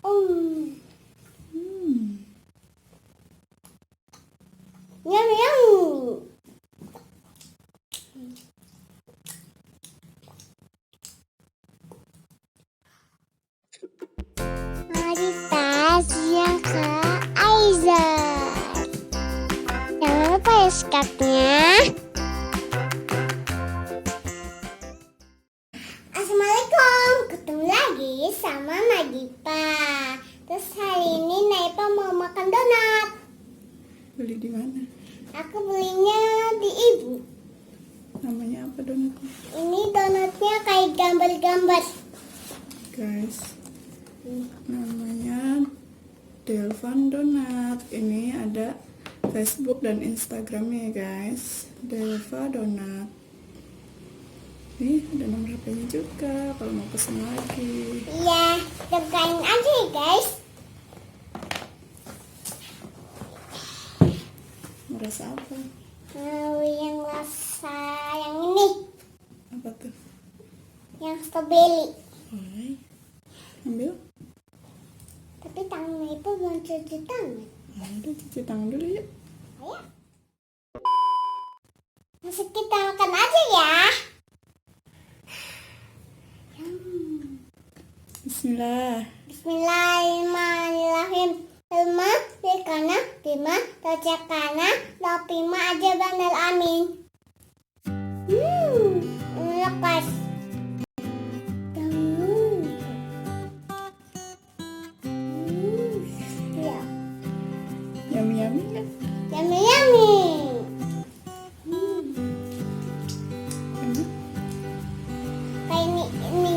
Yum yum. Nadhifa siang ke Aiza. Jangan lupa ya skaknya. Assalamualaikum, ketemu lagi sama Nadhifa. Terus hari ini Nadhifa mau makan donat. Beli di mana? Aku belinya di ibu. Namanya apa donatnya? Ini donatnya kayak gambar-gambar. Guys, namanya Delvan Donat. Ini ada Facebook dan Instagramnya ya guys. Delva Donat. Nih ada nomor HP-nya juga kalau mau pesen lagi. Iya, cobain aja ya guys. Merasa apa? Mau yang rasa yang ini, Apa tuh? yang strawberry. Boleh. Ambil. Tapi tangannya itu belum cuci tangan. Udah cuci tangan dulu yuk. Ayo. Masih kita makan aja ya. Bismillah. Bismillahirrahmanirrahim. Ilma dikana bima tacakana lapima aja banal amin. Lepas. Ya. Yummy kan? Yummy yummy. Enak. Kayak ini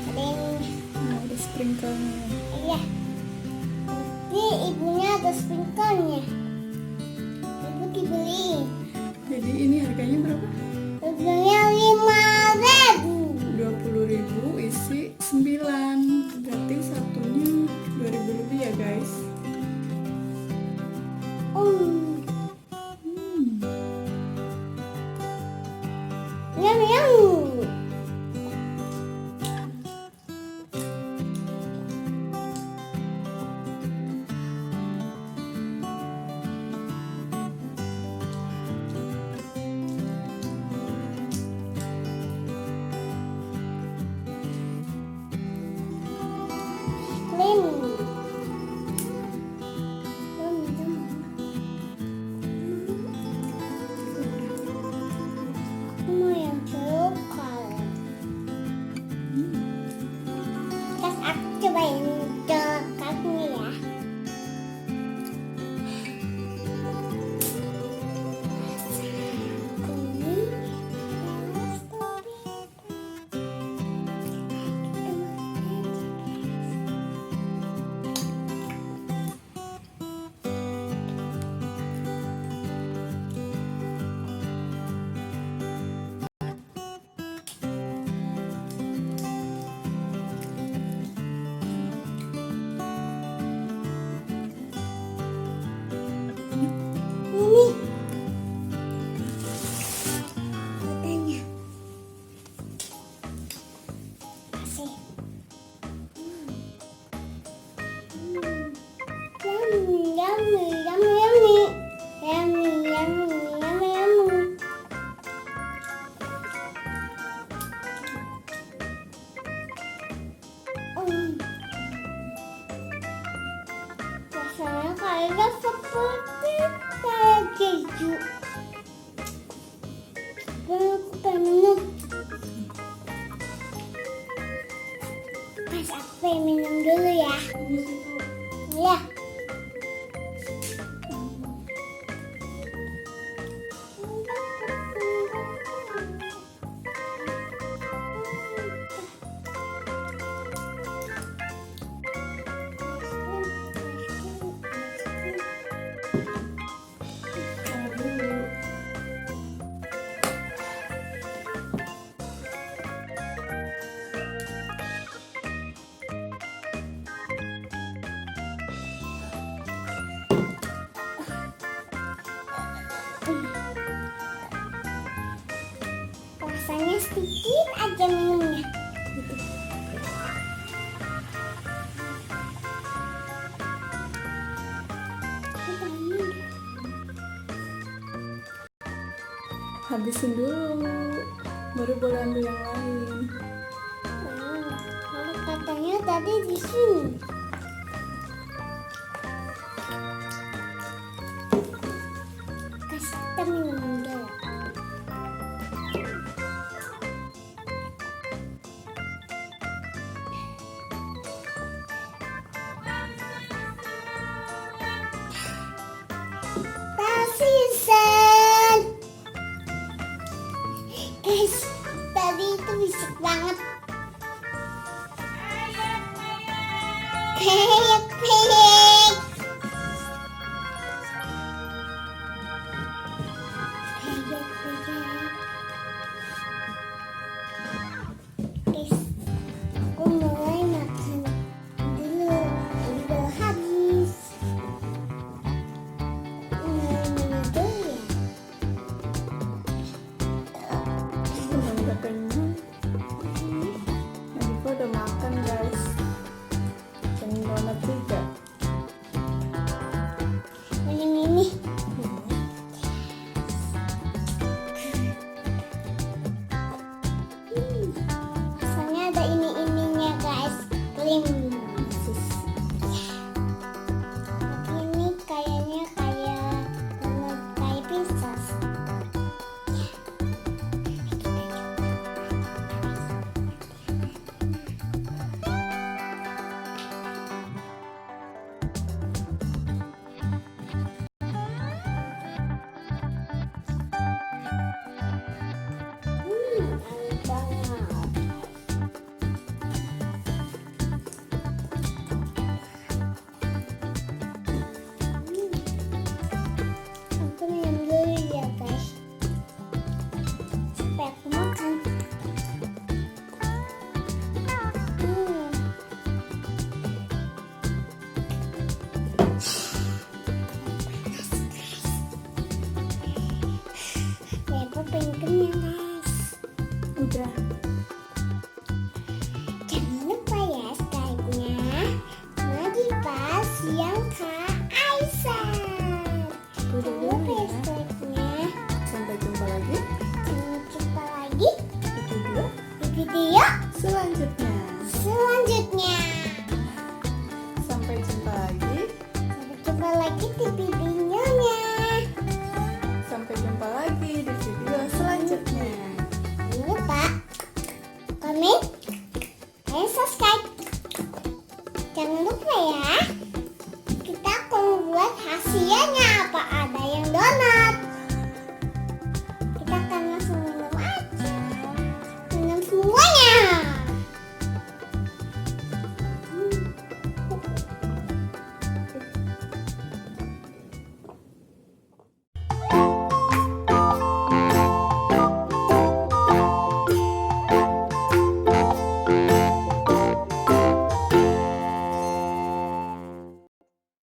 ada ini. Nah, ada sprinkle-nya. Iya. Ini ibunya ada sprinkle-nya. Ibu dibeli. Jadi ini harganya berapa? Harganya 5.000. 20.000 isi 9. Berarti satunya 2.000 lebih ya guys. Yummy yummy. Mau yang coklat. Terus aku cobain coklatnya ya. Ini katanya kasih. Yummy yummy yummy yummy yummy yummy yummy yummy. Rasanya kayaknya seperti kayak keju. Dan aku pengen pas aku pengen minum dulu ya. Ya. habisin dulu, baru boleh ambil yang lain. Kalau katanya tadi di sini. Kasih kita minum dulu. Season. Guys, tadi itu bisik banget. Kayak kayak. Guys, aku mulai makan dulu. Udah habis. Udah kenyang. Nadhifa udah makan guys. Dan donat juga. Yang ini. Rasanya ada ini-ininya guys. Krim. Tapi ini kayaknya kayak princess. Enak banget. Aku minum dulu ya guys. Supaya aku makan. Ya, aku pengen kenyang guys. Udah. Jangan lupa ya subscribe-nya Nadhifa siang Kak Aisyah. Udah Jangan dulu lupa ya ya. subscribe-nya. Sampai jumpa lagi Sampai jumpa lagi di video di video selanjutnya. selanjutnya. Sampai jumpa lagi. Sampai jumpa lagi di videonya. Sampai jumpa lagi di video selanjutnya. Jangan lupa komen dan subscribe. Jangan lupa ya, kita akan buat hasilnya apa ada yang donat. Kita akan